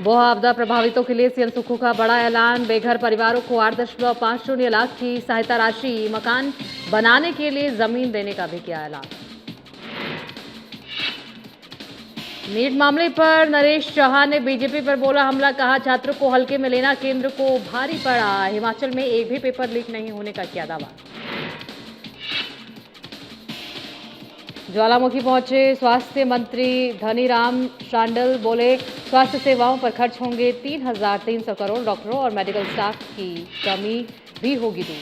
बहु आपदा प्रभावितों के लिए सीएम सुक्खू का बड़ा ऐलान। बेघर परिवारों को 8.50 लाख की सहायता राशि, मकान बनाने के लिए जमीन देने का भी किया ऐलान। नीट मामले पर नरेश चौहान ने बीजेपी पर बोला हमला, कहा छात्रों को हल्के में लेना केंद्र को भारी पड़ा। हिमाचल में एक भी पेपर लीक नहीं होने का किया दावा। ज्वालामुखी पहुंचे स्वास्थ्य मंत्री धनीराम शांडिल, बोले स्वास्थ्य सेवाओं पर खर्च होंगे 3,300 करोड़, डॉक्टरों और मेडिकल स्टाफ की कमी भी होगी दूर।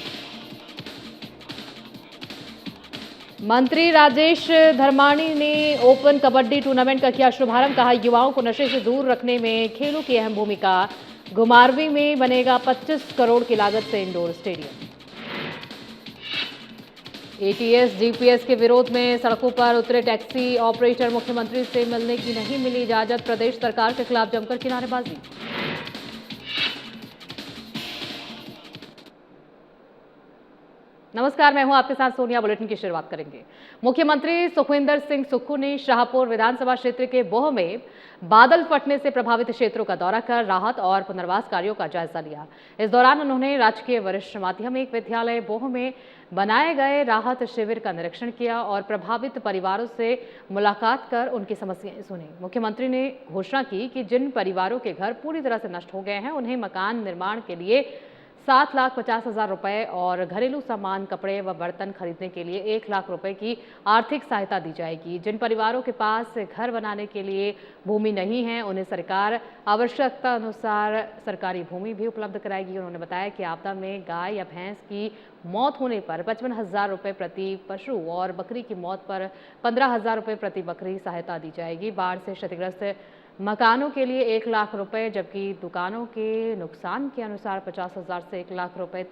मंत्री राजेश धर्माणी ने ओपन कबड्डी टूर्नामेंट का किया शुभारंभ, कहा युवाओं को नशे से दूर रखने में खेलों की अहम भूमिका। घुमारवी में बनेगा 25 करोड़ की लागत से इंडोर स्टेडियम। एटीएस जीपीएस के विरोध में सड़कों पर उतरे टैक्सी ऑपरेटर, मुख्यमंत्री से मिलने की नहीं मिली इजाजत, प्रदेश सरकार के खिलाफ जमकर किनारेबाजी। नमस्कार, मैं हूं आपके साथ सोनिया। बुलेटिन की शुरुआत करेंगे। मुख्यमंत्री सुखविंदर सिंह सुक्खू ने शाहपुर विधानसभा क्षेत्र के बोह में बादल फटने से प्रभावित क्षेत्रों का दौरा कर राहत और पुनर्वास कार्यों का जायजा लिया। इस दौरान उन्होंने राजकीय वरिष्ठ माध्यमिक विद्यालय बोह में बनाए गए राहत शिविर का निरीक्षण किया और प्रभावित परिवारों से मुलाकात कर उनकी समस्याएं सुनी। मुख्यमंत्री ने घोषणा की कि जिन परिवारों के घर पूरी तरह से नष्ट हो गए हैं उन्हें मकान निर्माण के लिए 7,50,000 रुपए और घरेलू सामान, कपड़े व बर्तन खरीदने के लिए 1 लाख रुपए की आर्थिक सहायता दी जाएगी। जिन परिवारों के पास घर बनाने के लिए भूमि नहीं है उन्हें सरकार आवश्यकता अनुसार सरकारी भूमि भी उपलब्ध कराएगी। उन्होंने बताया कि आपदा में गाय या भैंस की मौत होने पर 55,000 रुपए प्रति पशु और बकरी की मौत पर 15,000 रुपए प्रति बकरी सहायता दी जाएगी। बाढ़ से क्षतिग्रस्त मकानों के लिए 1 लाख रुपए, जबकि दुकानों के नुकसान के अनुसार 50,000 से 1 लाख रुपए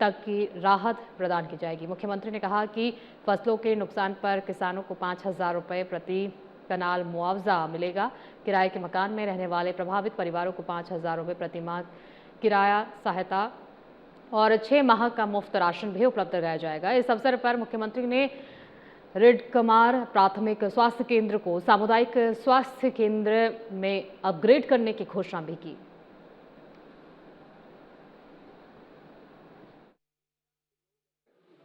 तक की राहत प्रदान की जाएगी। मुख्यमंत्री ने कहा कि फसलों के नुकसान पर किसानों को 5,000 रुपए प्रति कनाल मुआवजा मिलेगा। किराए के मकान में रहने वाले प्रभावित परिवारों को 5,000 रुपए प्रति माह किराया सहायता और 6 माह का मुफ्त राशन भी उपलब्ध कराया जाएगा। इस अवसर पर मुख्यमंत्री ने रिडकमार प्राथमिक स्वास्थ्य केंद्र को सामुदायिक स्वास्थ्य केंद्र में अपग्रेड करने की घोषणा भी की।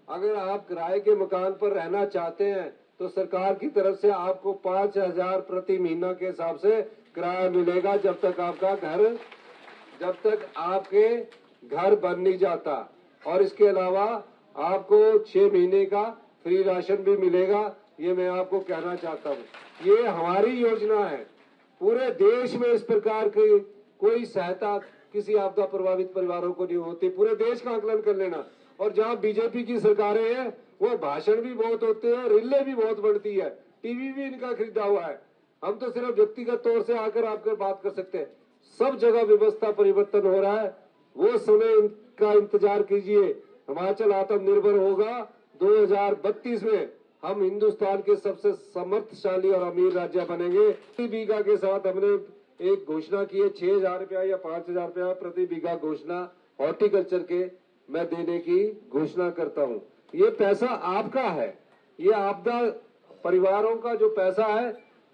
अगर आप किराए के मकान पर रहना चाहते हैं तो सरकार की तरफ से आपको 5,000 प्रति महीना के हिसाब से किराया मिलेगा जब तक आपके घर बन नहीं जाता। और इसके अलावा आपको 6 महीने का फ्री राशन भी मिलेगा। ये मैं आपको कहना चाहता हूँ। ये हमारी योजना है। पूरे देश में इस प्रकार की कोई सहायता किसी आपदा प्रभावित परिवारों को नहीं होती। पूरे देश का आकलन कर लेना। और जहाँ बीजेपी की सरकारें हैं वो भाषण भी बहुत होते हैं, रिले भी बहुत बढ़ती है, टीवी भी इनका खरीदा हुआ है। हम तो सिर्फ व्यक्तिगत तौर से आकर आपके बात कर सकते हैं। सब जगह व्यवस्था परिवर्तन हो रहा है, वो समय का इंतजार कीजिए। हिमाचल आत्मनिर्भर होगा। 2032 में हम हिंदुस्तान के सबसे समर्थशाली और अमीर राज्य बनेंगे। प्रति बीघा के साथ हमने एक घोषणा की है, 6,000 रुपया या 5,000 रुपया प्रति बीघा घोषणा हॉर्टिकल्चर के मैं देने की घोषणा करता हूँ। ये पैसा आपका है, ये आपदा परिवारों का जो पैसा है,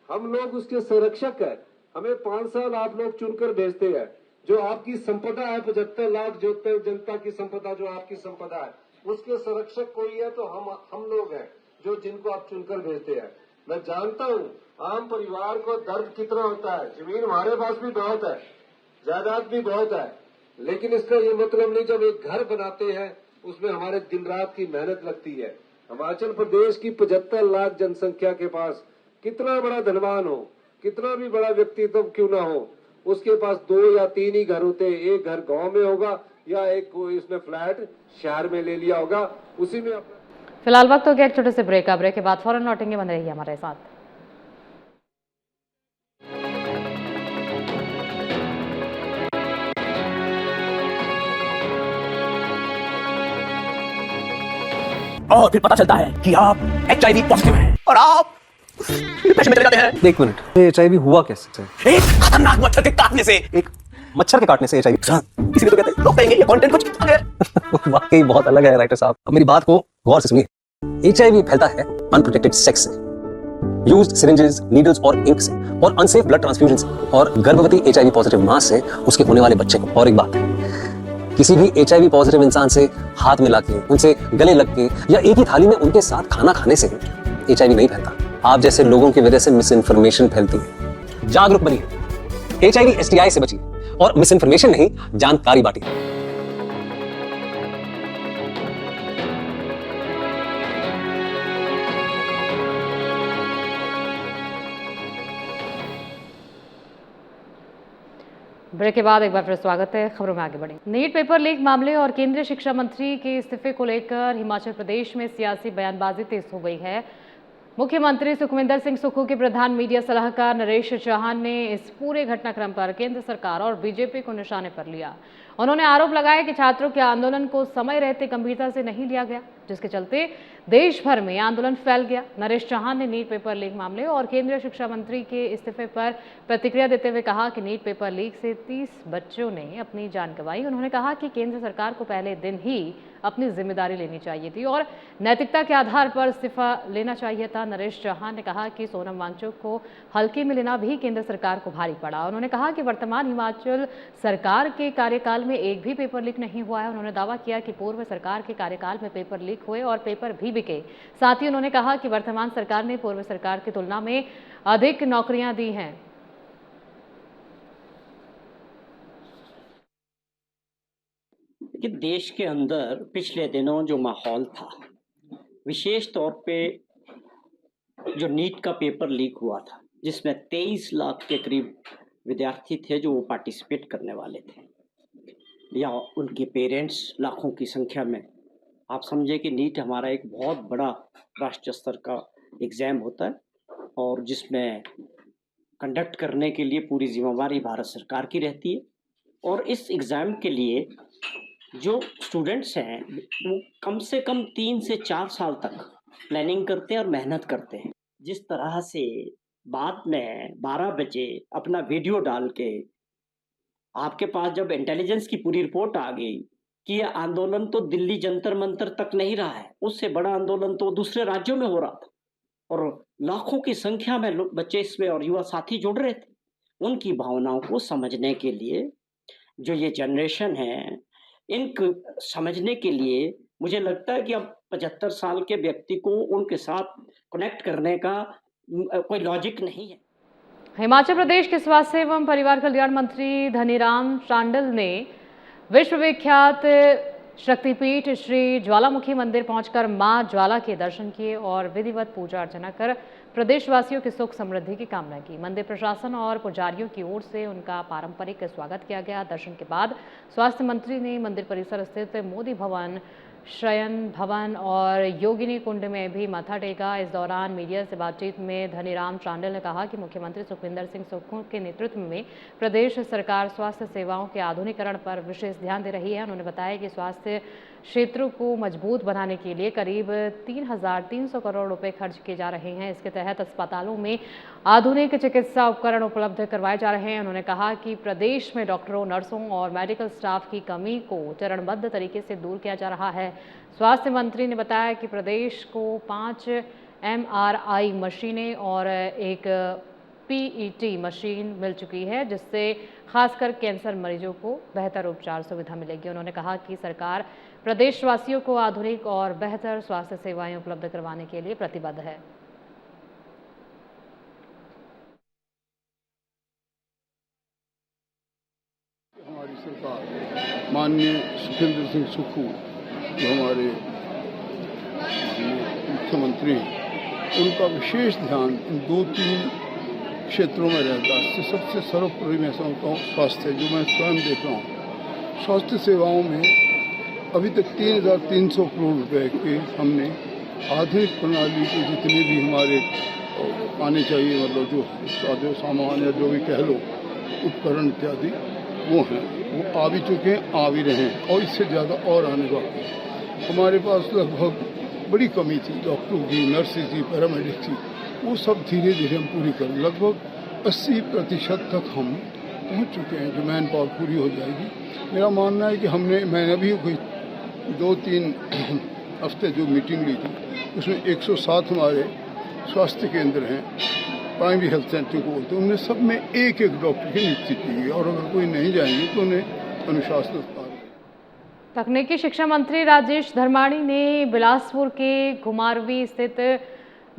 हम लोग उसके संरक्षक है। हमें 5 साल आप लोग चुनकर भेजते हैं। जो आपकी संपदा है 75 लाख जो जनता की संपदा, जो आपकी संपदा है, उसके संरक्षक कोई है तो हम लोग हैं जो जिनको आप चुनकर भेजते हैं। मैं जानता हूँ आम परिवार को दर्द कितना होता है। जमीन हमारे पास भी बहुत है, जायदाद भी बहुत है, लेकिन इसका ये मतलब नहीं जब एक घर बनाते हैं उसमें हमारे दिन रात की मेहनत लगती है। हिमाचल प्रदेश की 75 लाख जनसंख्या के पास कितना बड़ा धनवान हो, कितना भी बड़ा व्यक्तित्व क्यों ना हो, उसके पास 2 या 3 ही घर होते हैं। एक घर गांव में होगा या एक कोई इसने फ्लैट शहर में ले लिया होगा, उसी में अपना। फिलहाल वक्त हो गया एक छोटे से ब्रेक का। ब्रेक के बाद फौरन लौटेंगे, बने रहिए हमारे साथ। और फिर पता चलता है कि आप HIV पॉजिटिव हैं और आप डिप्रेशन में चले जाते हैं। एक मिनट, HIV हुआ कैसे? एक खतरनाक मच्छर के काटने से। एक मच्छर के काटने से HIV? इसीलिए तो कहते हैं लोग कहेंगे ये कंटेंट कुछ अलग है। वाकई बहुत अलग है राइटर साहब। अब मेरी बात को गौर से सुनिए। HIV फैलता है अनप्रोटेक्टेड सेक्स से। यूज्ड सिरिंजेस, नीडल्स और इंक से और अनसेफ ब्लड ट्रांसफ्यूजन से और गर्भवती HIV पॉजिटिव मां से उसके होने वाले बच्चे को। और एक बात, किसी भी HIV पॉजिटिव इंसान से हाथ मिला के, उनसे गले लग के या एक ही थाली में उनके साथ खाना खाने से HIV नहीं फैलता। आप जैसे लोगों की वजह से मिस इन्फॉर्मेशन फैलती है। जागरूक बनिए, HIV STI से बचिए और मिस इन्फॉर्मेशन नहीं, जानकारी बांटिए। ब्रेक के बाद एक बार फिर स्वागत है। खबरों में आगे बढ़ें। नीट पेपर लीक मामले और केंद्रीय शिक्षा मंत्री के इस्तीफे को लेकर हिमाचल प्रदेश में सियासी बयानबाजी तेज हो गई है। मुख्यमंत्री सुखविंदर सिंह सुक्खू के प्रधान मीडिया सलाहकार नरेश चौहान ने इस पूरे घटनाक्रम पर केंद्र सरकार और बीजेपी को निशाने पर लिया। उन्होंने आरोप लगाया कि छात्रों के आंदोलन को समय रहते गंभीरता से नहीं लिया गया, जिसके चलते देश भर में आंदोलन फैल गया। नरेश चौहान ने नीट पेपर लीक मामले और केंद्रीय शिक्षा मंत्री के इस्तीफे पर प्रतिक्रिया देते हुए कहा कि नीट पेपर लीक से 30 बच्चों ने अपनी जान गंवाई। उन्होंने कहा कि केंद्र सरकार को पहले दिन ही अपनी जिम्मेदारी लेनी चाहिए थी और नैतिकता के आधार पर इस्तीफा लेना चाहिए था। नरेश चौहान ने कहा कि सोनम वांगचुक को हल्के में लेना भी केंद्र सरकार को भारी पड़ा। उन्होंने कहा कि वर्तमान हिमाचल सरकार के कार्यकाल में एक भी पेपर लीक नहीं हुआ है। उन्होंने दावा किया कि पूर्व सरकार के कार्यकाल में पेपर लीक हुए और पेपर भी बिके। साथ ही उन्होंने कहा कि वर्तमान सरकार ने पूर्व सरकार की तुलना में अधिक नौकरियां दी हैं। कि देश के अंदर पिछले दिनों जो माहौल था, विशेष तौर पे जो नीट का पेपर लीक हुआ था, जिसमें 23 लाख के करीब विद्यार्थी थे जो वो पार्टिसिपेट करने वाले थे, या उनके पेरेंट्स लाखों की संख्या में। आप समझे कि नीट हमारा एक बहुत बड़ा राष्ट्रीय स्तर का एग्ज़ाम होता है और जिसमें कंडक्ट करने के लिए पूरी जिम्मेवारी भारत सरकार की रहती है। और इस एग्ज़ाम के लिए जो स्टूडेंट्स हैं वो कम से कम 3 से 4 साल तक प्लानिंग करते हैं और मेहनत करते हैं। जिस तरह से बाद में 12 बजे अपना वीडियो डाल के आपके पास जब इंटेलिजेंस की पूरी रिपोर्ट आ गई कि ये आंदोलन तो दिल्ली जंतर मंतर तक नहीं रहा है, उससे बड़ा आंदोलन तो दूसरे राज्यों में हो रहा था और लाखों की संख्या में लोग, बच्चे इसमें और युवा साथी जुड़ रहे थे, उनकी भावनाओं को समझने के लिए जो ये जनरेशन है, इनको समझने के लिए मुझे लगता है कि अब 75 साल के व्यक्ति को उनके साथ कनेक्ट करने का कोई लॉजिक नहीं है। हिमाचल प्रदेश के स्वास्थ्य एवं परिवार कल्याण मंत्री धनीराम शांडिल ने विश्वविख्यात शक्तिपीठ श्री ज्वालामुखी मंदिर पहुंचकर मां ज्वाला के दर्शन किए और विधिवत पूजा अर्चना कर प्रदेशवासियों की सुख समृद्धि की कामना की। मंदिर प्रशासन और पुजारियों की ओर से उनका पारंपरिक स्वागत किया गया। दर्शन के बाद स्वास्थ्य मंत्री ने मंदिर परिसर स्थित मोदी भवन, शयन भवन और योगिनी कुंड में भी माथा टेका। इस दौरान मीडिया से बातचीत में धनीराम शांडिल ने कहा कि मुख्यमंत्री सुखविंदर सिंह सुक्खू के नेतृत्व में प्रदेश सरकार स्वास्थ्य सेवाओं के आधुनिकीकरण पर विशेष ध्यान दे रही है। उन्होंने बताया कि स्वास्थ्य क्षेत्रों को मजबूत बनाने के लिए करीब 3,300 करोड़ रुपए खर्च किए जा रहे हैं। इसके तहत अस्पतालों में आधुनिक चिकित्सा उपकरण उपलब्ध करवाए जा रहे हैं। उन्होंने कहा कि प्रदेश में डॉक्टरों, नर्सों और मेडिकल स्टाफ की कमी को चरणबद्ध तरीके से दूर किया जा रहा है। स्वास्थ्य मंत्री ने बताया कि प्रदेश को 5 MRI मशीनें और एक PET मशीन मिल चुकी है, जिससे खासकर कैंसर मरीजों को बेहतर उपचार सुविधा मिलेगी। उन्होंने कहा कि सरकार प्रदेशवासियों को आधुनिक और बेहतर स्वास्थ्य सेवाएं उपलब्ध करवाने के लिए प्रतिबद्ध है। हमारी सरकार माननीय सुखविंदर सिंह सुक्खू जो हमारे मुख्यमंत्री हैं, उनका विशेष ध्यान इन 2-3 क्षेत्रों में रहता है। सबसे सर्वोपरि मैं समझता हूँ स्वास्थ्य, जो मैं स्वयं देख रहा हूँ। स्वास्थ्य सेवाओं में अभी तक 3,300 करोड़ रुपए के हमने आधुनिक प्रणाली के जितने भी हमारे आने चाहिए, मतलब जो साधो सामान या जो भी कह लो उपकरण इत्यादि वो हैं, वो आ भी चुके हैं, आ भी रहे हैं और इससे ज़्यादा और आने बाकी है। हमारे पास लगभग बड़ी कमी थी डॉक्टरों की, नर्सेज की, पैरामेडिक की, वो सब धीरे धीरे हम पूरी करें। लगभग 80% तक हम पहुंच चुके हैं, जो मैन पावर पूरी हो जाएगी। मेरा मानना है कि मैंने अभी कोई 2-3 हफ्ते जो मीटिंग ली थी, उसमें 107 हमारे स्वास्थ्य केंद्र हैं, प्राइमरी हेल्थ सेंटर को बोलते हैं, उनमें सब में एक एक डॉक्टर की नियुक्ति की गई और अगर कोई नहीं जाएंगे तो उन्हें अनुशासन अस्पताल। तकनीकी शिक्षा मंत्री राजेश धर्माणी ने बिलासपुर के घुमारवी स्थित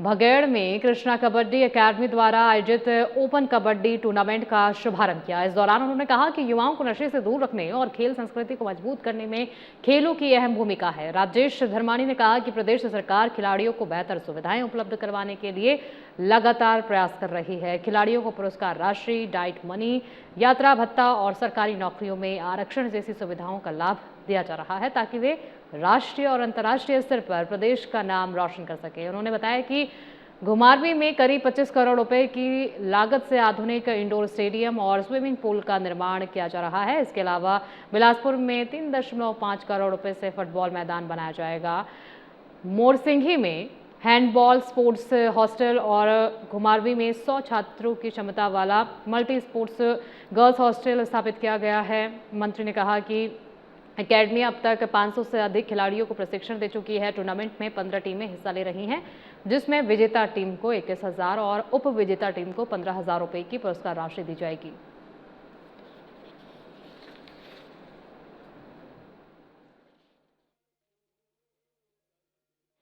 भगेड़ में कृष्णा कबड्डी एकेडमी द्वारा आयोजित ओपन कबड्डी टूर्नामेंट का शुभारंभ किया। इस दौरान उन्होंने कहा कि युवाओं को नशे से दूर रखने और खेल संस्कृति को मजबूत करने में खेलों की अहम भूमिका है। राजेश धर्माणी ने कहा कि प्रदेश सरकार खिलाड़ियों को बेहतर सुविधाएं उपलब्ध करवाने के लिए लगातार प्रयास कर रही है। खिलाड़ियों को पुरस्कार राशि, डाइट मनी, यात्रा भत्ता और सरकारी नौकरियों में आरक्षण जैसी सुविधाओं का लाभ दिया जा रहा है ताकि वे राष्ट्रीय और अंतर्राष्ट्रीय स्तर पर प्रदेश का नाम रोशन कर सके। उन्होंने बताया कि घुमारवी में करीब 25 करोड़ रुपए की लागत से आधुनिक इंडोर स्टेडियम और स्विमिंग पूल का निर्माण किया जा रहा है। इसके अलावा बिलासपुर में 3.5 करोड़ रुपए से फुटबॉल मैदान बनाया जाएगा। मोरसिंघी में हैंडबॉल स्पोर्ट्स हॉस्टल और घुमारवी में 100 छात्रों की क्षमता वाला मल्टी स्पोर्ट्स गर्ल्स हॉस्टल स्थापित किया गया है। मंत्री ने कहा कि एकेडमी अब तक 500 से अधिक खिलाड़ियों को प्रशिक्षण दे चुकी है। टूर्नामेंट में 15 टीमें हिस्सा ले रही हैं, जिसमें विजेता टीम को 21,000 और उप विजेता टीम को 15,000 रुपए की पुरस्कार राशि दी जाएगी।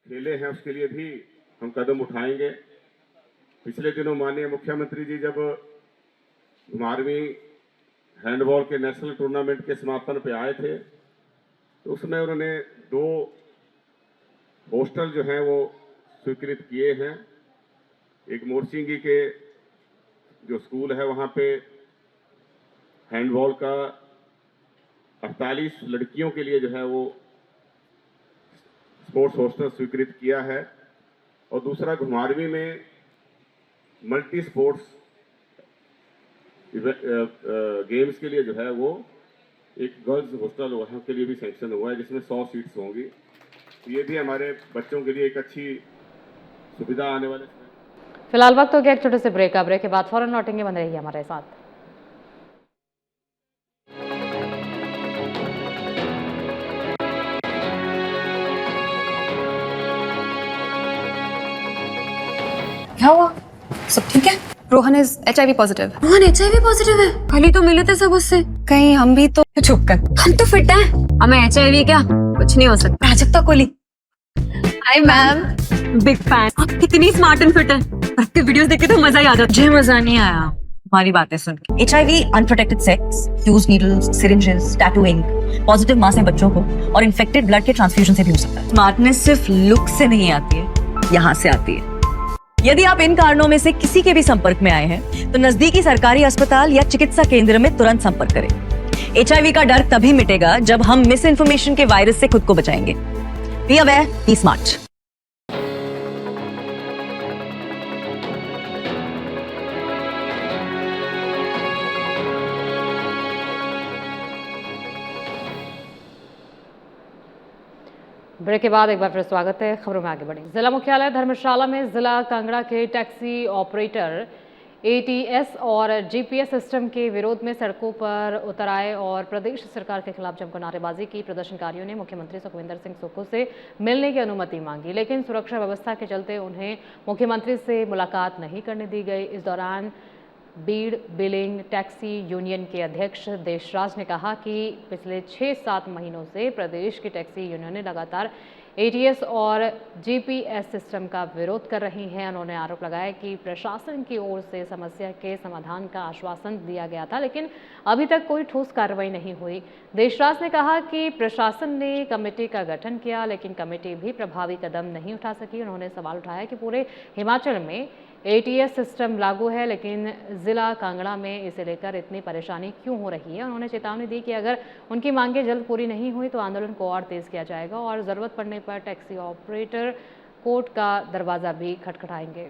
खेले हैं उसके लिए भी हम कदम उठाएंगे। पिछले दिनों माननीय मुख्यमंत्री जी जब घुमारवी हैंडबॉल के नेशनल टूर्नामेंट के समापन पे आए थे तो उसमें उन्होंने 2 हॉस्टल जो हैं वो स्वीकृत किए हैं। एक मोरसिंगी के जो स्कूल है वहाँ पे हैंडबॉल का 48 लड़कियों के लिए जो है वो स्पोर्ट्स हॉस्टल स्वीकृत किया है और दूसरा घुमारवी में मल्टी स्पोर्ट्स गेम्स के लिए जो है वो एक गर्ल्स हॉस्टल वहाँ के लिए भी सैंक्शन हुआ है जिसमें 100 सीट्स होंगी। ये भी हमारे बच्चों के लिए एक अच्छी सुविधा आने वाले। फिलहाल वक्त हो गया एक छोटे से ब्रेक का। ब्रेक के बाद फौरन लौटेंगे, बने रहिए हमारे साथ। क्या हुआ? सब ठीक है? Rohan is HIV positive. Rohan HIV positive है? कल ही तो मिले थे सब उससे। कहीं हम भी तो? चुप कर, हम तो फिट हैं। हमें HIV क्या कुछ नहीं हो सकता। Prajakta Kohli. Hi ma'am. Big fan. आप कितनी स्मार्ट एंड फिट है। आपके वीडियोस देख के तो मजा ही आ जाता। मुझे मजा नहीं आया हमारी बातें सुन के। HIV, unprotected sex, use needles, syringes, tattooing, positive मास है बच्चों को और इन्फेक्टेड ब्लड के ट्रांसफ्यूजन से भी हो सकता है। स्मार्टनेस सिर्फ लुक से नहीं आती है, यहाँ से आती है। यदि आप इन कारणों में से किसी के भी संपर्क में आए हैं तो नजदीकी सरकारी अस्पताल या चिकित्सा केंद्र में तुरंत संपर्क करें। HIV का डर तभी मिटेगा जब हम मिस इन्फॉर्मेशन के वायरस से खुद को बचाएंगे। Be aware, be smart. Break के बाद एक बार फिर स्वागत है। खबरों में आगे बढ़ेंगे। जिला मुख्यालय धर्मशाला में जिला कांगड़ा के टैक्सी ऑपरेटर ATS और GPS सिस्टम के विरोध में सड़कों पर उतर आए और प्रदेश सरकार के खिलाफ जमकर नारेबाजी की। प्रदर्शनकारियों ने मुख्यमंत्री सुखविंदर सिंह सुक्खू से मिलने की अनुमति मांगी, लेकिन सुरक्षा व्यवस्था के चलते उन्हें मुख्यमंत्री से मुलाकात नहीं करने दी गई। इस दौरान बीड़ बिलिंग टैक्सी यूनियन के अध्यक्ष देशराज ने कहा कि पिछले 6-7 महीनों से प्रदेश की टैक्सी यूनियनें लगातार ATS और GPS सिस्टम का विरोध कर रही हैं। उन्होंने आरोप लगाया कि प्रशासन की ओर से समस्या के समाधान का आश्वासन दिया गया था, लेकिन अभी तक कोई ठोस कार्रवाई नहीं हुई। देशराज ने कहा कि प्रशासन ने कमेटी का गठन किया, लेकिन कमेटी भी प्रभावी कदम नहीं उठा सकी। उन्होंने सवाल उठाया कि पूरे हिमाचल में ATS सिस्टम लागू है, लेकिन जिला कांगड़ा में इसे लेकर इतनी परेशानी क्यों हो रही है। उन्होंने चेतावनी दी कि अगर उनकी मांगें जल्द पूरी नहीं हुई तो आंदोलन को और तेज किया जाएगा और जरूरत पड़ने पर टैक्सी ऑपरेटर कोर्ट का दरवाजा भी खटखटाएंगे।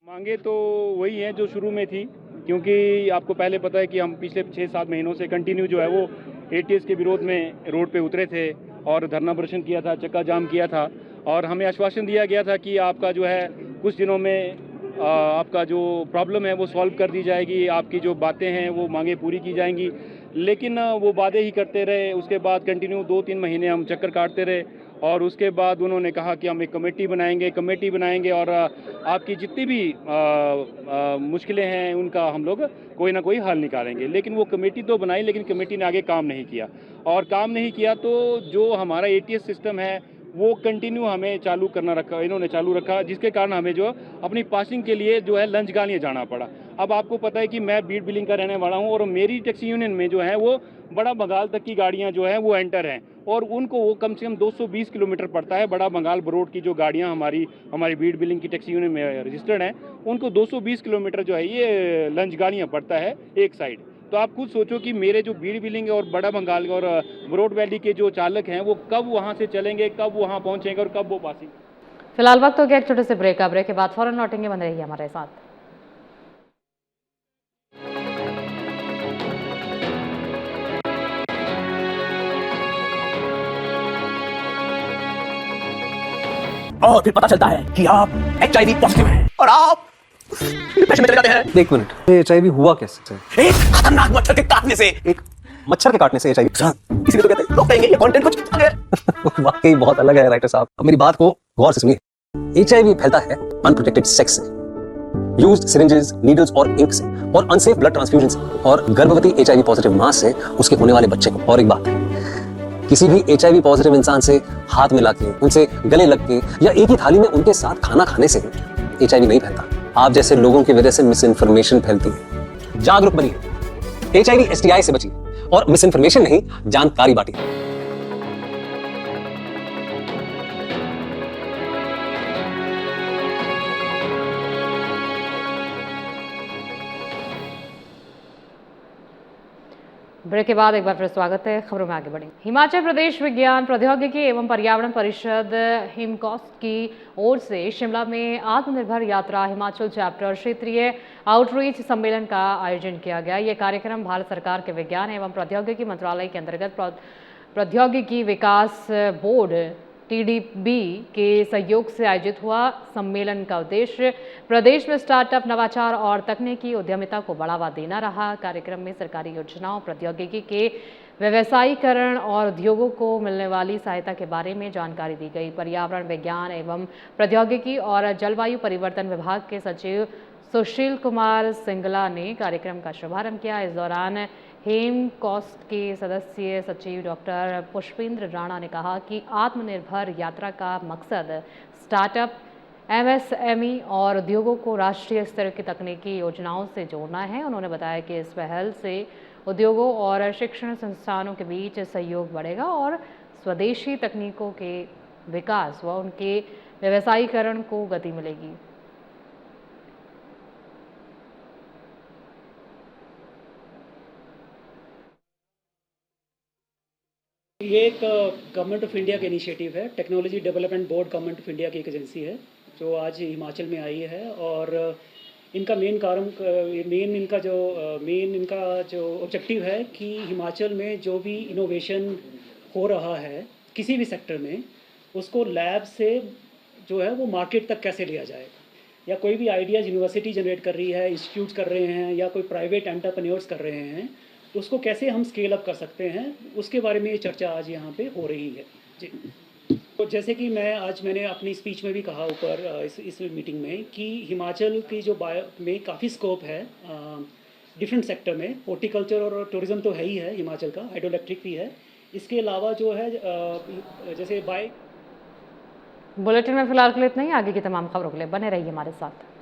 मांगे तो वही है जो शुरू में थी, क्योंकि आपको पहले पता है कि हम पिछले 6-7 महीनों से कंटिन्यू जो है वो ATS के विरोध में रोड पे उतरे थे और धरना प्रदर्शन किया था, चक्का जाम किया था और हमें आश्वासन दिया गया था कि आपका जो है कुछ दिनों में आपका जो प्रॉब्लम है वो सॉल्व कर दी जाएगी, आपकी जो बातें हैं वो मांगे पूरी की जाएंगी। लेकिन वो वादे ही करते रहे। उसके बाद कंटिन्यू 2-3 महीने हम चक्कर काटते रहे और उसके बाद उन्होंने कहा कि हम एक कमेटी बनाएंगे और आपकी जितनी भी मुश्किलें हैं उनका हम लोग कोई ना कोई हल निकालेंगे। लेकिन वो कमेटी तो बनाई, लेकिन कमेटी ने आगे काम नहीं किया, और काम नहीं किया तो जो हमारा ATS सिस्टम है वो कंटिन्यू हमें इन्होंने चालू रखा, जिसके कारण हमें जो अपनी पासिंग के लिए जो है लंचगालियाँ जाना पड़ा। अब आपको पता है कि मैं बीड़ बिलिंग का रहने वाला हूँ और मेरी टैक्सी यूनियन में जो है वो बड़ा बंगाल तक की गाड़ियाँ जो हैं वो एंटर हैं, और उनको वो कम से कम 220 किलोमीटर पड़ता है। बड़ा बंगाल बरोड की जो गाड़ियाँ हमारी बीड़ बिलिंग की टैक्सी यूनियन में रजिस्टर्ड हैं, उनको 220 किलोमीटर जो है ये लंच गाड़ियाँ पड़ता है एक साइड। तो आप खुद सोचो कि मेरे जो बीड़ बिलिंग और बड़ा बंगाल और बरोड वैली के जो चालक हैं वो कब वहाँ से चलेंगे, कब वहाँ पहुँचेंगे और कब वो पासिंग। फिलहाल वक्त हो गया एक छोटे से ब्रेक का। ब्रेक के बाद फौरन लौटेंगे, बने रहिए हमारे साथ। और फिर पता चलता है कि आप HIV पॉजिटिव हैं और आप डिप्रेशन में चले जाते हैं। एक मिनट, HIV हुआ कैसे? एक खतरनाक मच्छर के काटने से। एक मच्छर के काटने से HIV? इसीलिए तो कहते हैं, लोग कहेंगे ये कंटेंट कुछ अलग है। वाकई बहुत अलग है राइटर साहब। अब मेरी बात को गौर से सुनिए। HIV फैलता है अनप्रोटेक्टेड सेक्स से, यूज्ड सिरिंजेस, नीडल्स और इंक से, और अनसेफ ब्लड ट्रांसफ्यूजन से, और गर्भवती HIV पॉजिटिव मां से उसके होने वाले बच्चे को। और एक बात, किसी भी HIV पॉजिटिव इंसान से हाथ मिला के, उनसे गले लग के या एक ही थाली में उनके साथ खाना खाने से HIV नहीं फैलता। आप जैसे लोगों की वजह से मिस इन्फॉर्मेशन फैलती है। जागरूक बनिए, HIV STI से बचिए और मिस इन्फॉर्मेशन नहीं, जानकारी बांटिए। ब्रेक के बाद एक बार फिर स्वागत है। खबरों में आगे बढ़ेंगे। हिमाचल प्रदेश विज्ञान प्रौद्योगिकी एवं पर्यावरण परिषद हिमकॉस्ट की ओर से शिमला में आत्मनिर्भर यात्रा हिमाचल चैप्टर क्षेत्रीय आउटरीच सम्मेलन का आयोजन किया गया। ये कार्यक्रम भारत सरकार के विज्ञान एवं प्रौद्योगिकी मंत्रालय के अंतर्गत प्रौद्योगिकी विकास बोर्ड TDB के सहयोग से आयोजित हुआ। सम्मेलन का उद्देश्य प्रदेश में स्टार्टअप, नवाचार और तकनीकी उद्यमिता को बढ़ावा देना रहा। कार्यक्रम में सरकारी योजनाओं, प्रौद्योगिकी के व्यवसायीकरण और उद्योगों को मिलने वाली सहायता के बारे में जानकारी दी गई। पर्यावरण विज्ञान एवं प्रौद्योगिकी और जलवायु परिवर्तन विभाग के सचिव सुशील कुमार सिंगला ने कार्यक्रम का शुभारंभ किया। इस दौरान हिमकॉस्ट के सदस्य सचिव डॉक्टर पुष्पेंद्र राणा ने कहा कि आत्मनिर्भर यात्रा का मकसद स्टार्टअप, MSME और उद्योगों को राष्ट्रीय स्तर की तकनीकी योजनाओं से जोड़ना है। उन्होंने बताया कि इस पहल से उद्योगों और शिक्षण संस्थानों के बीच सहयोग बढ़ेगा और स्वदेशी तकनीकों के विकास व उनके व्यवसायीकरण को गति मिलेगी। ये एक गवर्नमेंट ऑफ इंडिया का इनिशिएटिव है। Technology development board government of India की एक एजेंसी है जो आज हिमाचल में आई है, और इनका मेन इनका जो ऑब्जेक्टिव है कि हिमाचल में जो भी इनोवेशन हो रहा है किसी भी सेक्टर में, उसको लैब से जो है वो मार्केट तक कैसे लिया जाए, या कोई भी आइडियाज़ यूनिवर्सिटी जनरेट कर रही है, इंस्टीट्यूट्स कर रहे हैं, या कोई प्राइवेट एंटरप्रेन्योर्स कर रहे हैं, उसको कैसे हम स्केल अप कर सकते हैं, उसके बारे में ये चर्चा आज यहाँ पे हो रही है जी। तो जैसे कि मैंने अपनी स्पीच में भी कहा ऊपर इस मीटिंग में कि हिमाचल की जो बायो में काफ़ी स्कोप है डिफरेंट सेक्टर में। हॉर्टिकल्चर और टूरिज़्म तो है ही है हिमाचल का, हाइड्रो इलेक्ट्रिक भी है। इसके अलावा जो है जैसे बाइक। बुलेटिन में फिलहाल के लिए इतना ही। आगे की तमाम खबरों के लिए बने रहिए हमारे साथ।